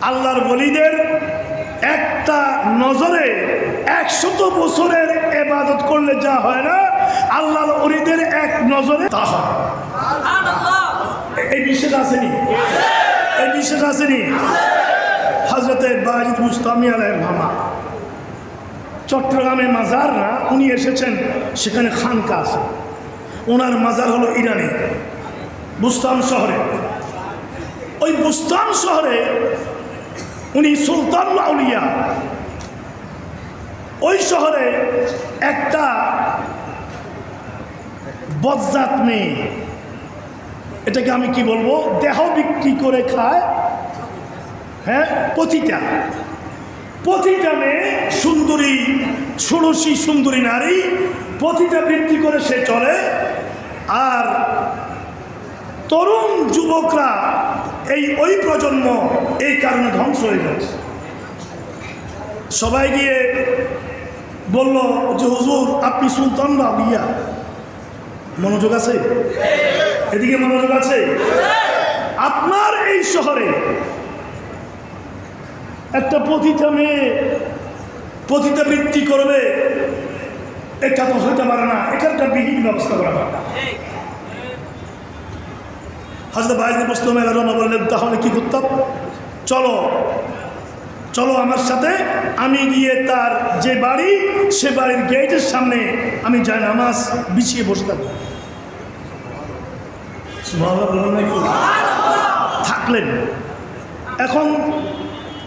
আল্লাহর ওলিদের একটা নজরে 100 বছরের ইবাদত করলে যা হয় না, আল্লাহর ওলিদের এক নজরে তা হয়। এই বিশ্বাস আসেনি? এই বিশ্বাস আসেনি? হযরতে বাজিদ বুস্তামি আলাইহির রহমা চট্টগ্রামে মাজার না, উনি এসেছেন, সেখানে খানকা আছে। ওনার মাজার হলো ইরানে, বুস্তান শহরে। ওই বুস্তান শহরে উনি সুলতানুল আউলিয়া। ওই শহরে একটা বজ্জাত মেয়ে, এটাকে আমি কি বলবো, দেহ বিক্রি করে খায়। হ্যাঁ, পতিতা মেয়ে, সুন্দরী, ষোড়শী সুন্দরী নারী, পতিতা বৃত্তি করে সে চলে। আর তরুণ যুবকরা ওই প্রজন্ম এই কারণে ধ্বংস হয়ে যাচ্ছে। সবাই গিয়ে বলল যে হুজুর, আপনি সুলতান আউলিয়া। মনোযোগ আছে? এদিকে মনোযোগ আছে? আপনার এই শহরে একটা পতিতা মেয়ে পতিতা বৃত্তি করবে, এটা তো হইতে পারে না, এটা একটা বিহিত ব্যবস্থা করা পারে। হযরত বাজিদ বুস্তামি আলাইহির রহমা বললেন, তাহলে কি করতাম? চলো আমার সাথে। আমি গিয়ে তার যে বাড়ি, সে বাড়ির গেটের সামনে আমি যাই নামাজ বিছিয়ে বসে থাকবো। থাকলেন। এখন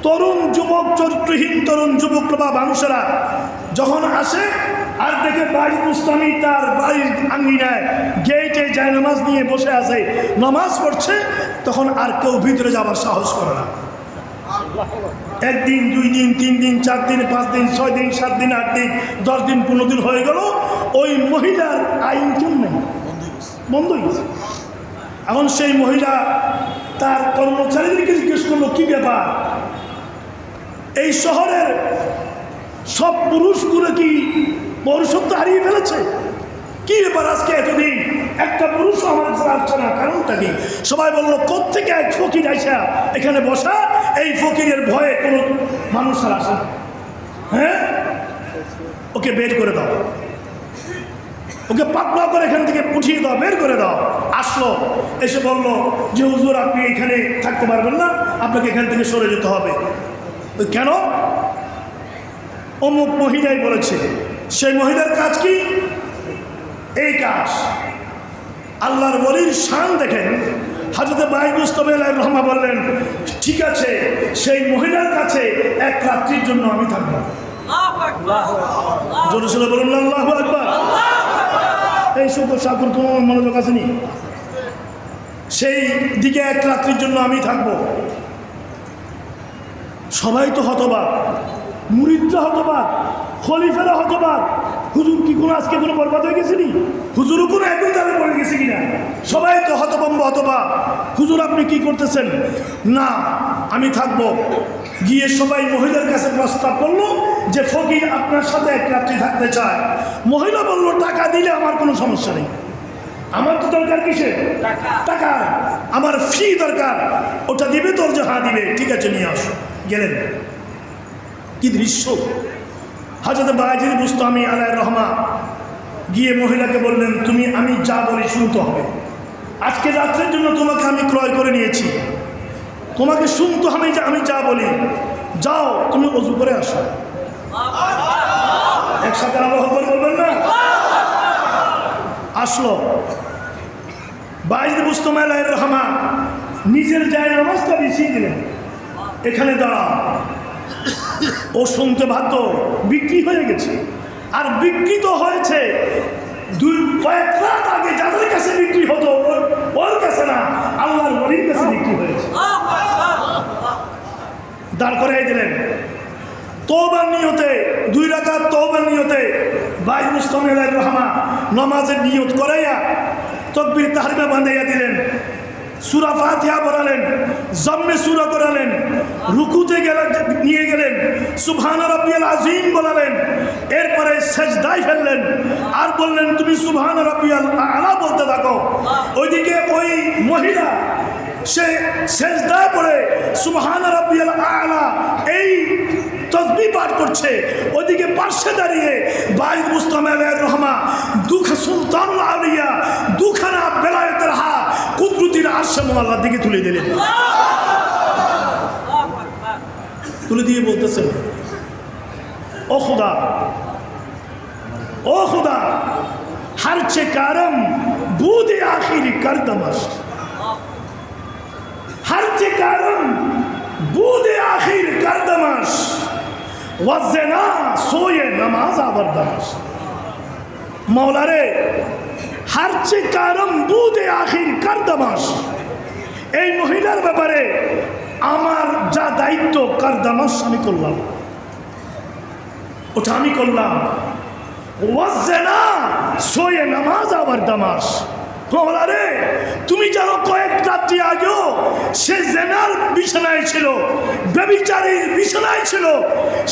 তরুণ যুবক, চরিত্রহীন তরুণ যুবক বা মানুষেরা যখন আসে আর দেখে বাজিদ বুস্তামি তার বাড়ির আঙ্গিনায় গেটে যায় নামাজ নিয়ে বসে আছে, নামাজ পড়ছে, তখন আর কেউ ভিতরে যাবার সাহস করে না। 1 দিন 2 দিন 3 দিন 4 দিন 5 দিন 6 দিন 7 দিন 8 দিন 10 দিন 15 দিন হয়ে গেল, ওই মহিলার আইন নেই, বন্ধ হয়ে গেছে। এখন সেই মহিলা তার কর্মচারীদেরকে জিজ্ঞেস করলো, কি ব্যাপার, এই শহরের সব পুরুষগুলো কি পৌরুষত্ব হারিয়ে ফেলেছে? কি ব্যাপার, আজকে এতদিন একটা পুরুষও আমার কাছে আসছে না, কারণটা কি? সবাই বললো, কোত্থেকে এক ফকির আইসা এখানে বসা, এই ফকিরের ভয়ে কোনো মানুষ আর আসে না। হ্যাঁ, ওকে বের করে দাও, ওকে পাতলা করে এখান থেকে উঠিয়ে দাও, বের করে দাও। আসলো, এসে বলল যে হুজুর, আপনি এখানে থাকতে পারবেন না, আপনাকে এখান থেকে সরে যেতে হবে। কেন? অমুক মহিলাই বলেছে। সেই মহিলার কাজ কি? এই কাজ। আল্লাহর ওলির শান দেখেন। হযরত বাজিদ বুস্তামি আলাইহির রহমা বললেন, ঠিক আছে, সেই মহিলার কাছে 1 রাত্রির জন্য আমি থাকবো। জোরে সোরে বলুন আল্লাহু আকবার। এই শুকর সাকুর কোনো মনোযোগ আসেনি? সেই দিকে 1 রাত্রির জন্য আমি থাকবো। সবাই তো হতবাক, মুরিদরা হতবাক, খলিফারা হতবাক। হুজুর কি কোনো আজকে কোনো বরবাদ হয়ে গেছিনি? হুজুরও কোনো একই দামে পড়ে গেছে কিনা? সবাই তো হতভম্ব, হতবাক। হুজুর আপনি কি করতেছেন? না, আমি থাকবো। গিয়ে সবাই মহিলার কাছে প্রস্তাব করলো যে ফকির আপনার সাথে 1 রাত্রি থাকতে চায়। মহিলা বলল, টাকা দিলে আমার কোনো সমস্যা নেই, আমার তো দরকার কিসে? টাকা, আমার ফি দরকার। ওটা দিবে তোর? যে হ্যাঁ দিবে। ঠিক আছে, নিয়ে আসো। গেলেন। কি দৃশ্য! হযরত বাজিদ বুস্তামি আলাইহির রহমা গিয়ে মহিলাকে বললেন, তুমি আমি যা বলি শুনতে হবে। আজকে রাত্রের জন্য তোমাকে আমি ক্রয় করে নিয়েছি, তোমাকে শুনতে হবে যে আমি যা বলি। যাও, তুমি ওযু করে আসো। একসাথে আল্লাহু আকবার বলবেন না? আসলো। বাজিদ বুস্তামি আলাইহির রহমা নিজের জায়গা নামাজটা বিছিয়ে দিলেন, এখানে দাঁড়া। ও শুনতে বাধ্য, বিক্রি হয়ে গেছে। আর বিক্রিত হয়েছে কয়েক রাত আগে যাদের কাছে বিক্রি হতো, ওর কাছে না, আল্লাহর ওলির কাছে বিক্রি হয়েছে। দাঁড় করাই দিলেন। তওবার নিয়তে 2 রাকাত তওবার নিয়তে বাজিদ বুস্তামি আলাইহির রহমা নামাজের নিয়ত করাইয়া তাকবীর তাহরিমা বাঁধাইয়া দিলেন। সূরা ফাতিহা পড়ালেন, জম্মে সূরা করালেন, রুকুতে নিয়ে গেলেন, সুবহান রাব্বিয়াল আযীম বলালেন। এরপরে সেজদায় ফেললেন আর বললেন, তুমি সুবহান রাব্বিয়াল আ'লা বলতে থাকো। ওইদিকে ওই মহিলা সে সেজদায় পড়ে সুবহান রাব্বিয়াল আ'লা এই তসবিহ পাঠ করছে, ওদিকে পাশে দাঁড়িয়ে বাইদ মুস্তামা আলাইহির রহমা দুঃখ সুলতানুল আউলিয়া দুখানা বেলায়েতের হাত কুদরতির আরশে মুআল্লার দিকে তুলে দিলেন। তুলে দিয়ে বলতেছেন, ও খুদা, ও খুদা, हर चकारम बूद आखिर कर दमश, हर चकारम बूद आखिर कर दमश, वज़ना सोए नमाज आवर दमश। मौला रे हर चकारम बूद आखिर कर दमश, এই মহিলার ব্যাপারে আমার যা দায়িত্ব কার দামাস আমি করলাম, ওটা আমি করলাম। ওয়াজনা সোয়ে নামাজ আবার দামাস। মওলা রে তুমি জানো কয়েক রাত্রি আগেও সে জেনার বিছানায় ছিল, ব্যভিচারীর বিছানায় ছিল।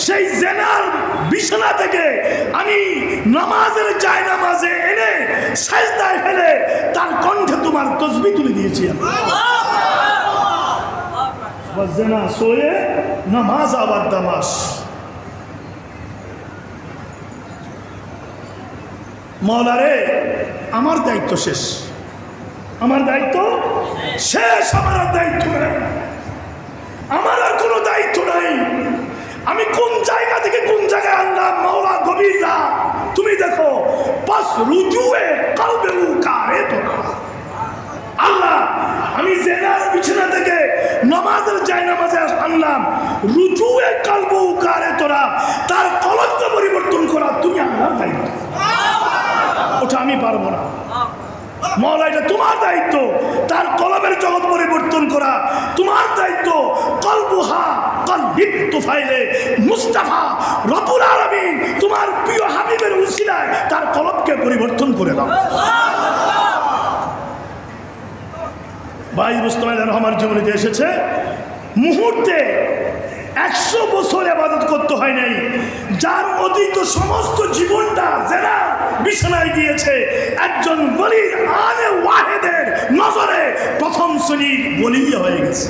সেই জেনার বিছানা থেকে আমি নামাজের জায়নামাজে এনে সাজদায় ফেলে তার কণ্ঠে তোমার তসবিহ তুলে দিয়েছি। ওয়াজনা সোয়ে নামাজ আবার দামাস। মওলা রে আমার দায়িত্ব শেষ, আমার দায়িত্ব শেষ, আমার আর দায়িত্ব নাই, আমার আর কোনো দায়িত্ব নাই। আমি কোন জায়গা থেকে কোন জায়গায় আনলাম মওলা গভীর রাত তুমি দেখো। পাস রুজুয়ে কলবে উকারে তোরা আল্লাহ, আমি জেনার বিছানা থেকে নামাজের জায়নামাজে আনলাম, রুজুয়ে কলবে উকারে তোরা, তার কলবকে পরিবর্তন করা তুমি আল্লাহর দায়িত্ব, ওটা আমি পারবো না। মওলা এটা তোমার দায়িত্ব, তার কলবের জগৎ পরিবর্তন করা তোমার দায়িত্ব। কলবুহা কলবিত তুফাইলে মুস্তাফা রব্বুল আলামিন তোমার প্রিয় হাবিবের উসিলায় তার কলবকে পরিবর্তন করে দাও। ভাই মুস্তাফা রহমান জীবনীতে এসেছে মুহূর্তে 100 বছর ইবাদত করতে হয় নাই, যার অতীত সমস্ত জীবনটা জেনা বিছানায় গিয়েছে, একজন ওলির আনে ওয়াহেদের নজরে প্রথম শ্রেণীর ওলি হয়ে গেছে।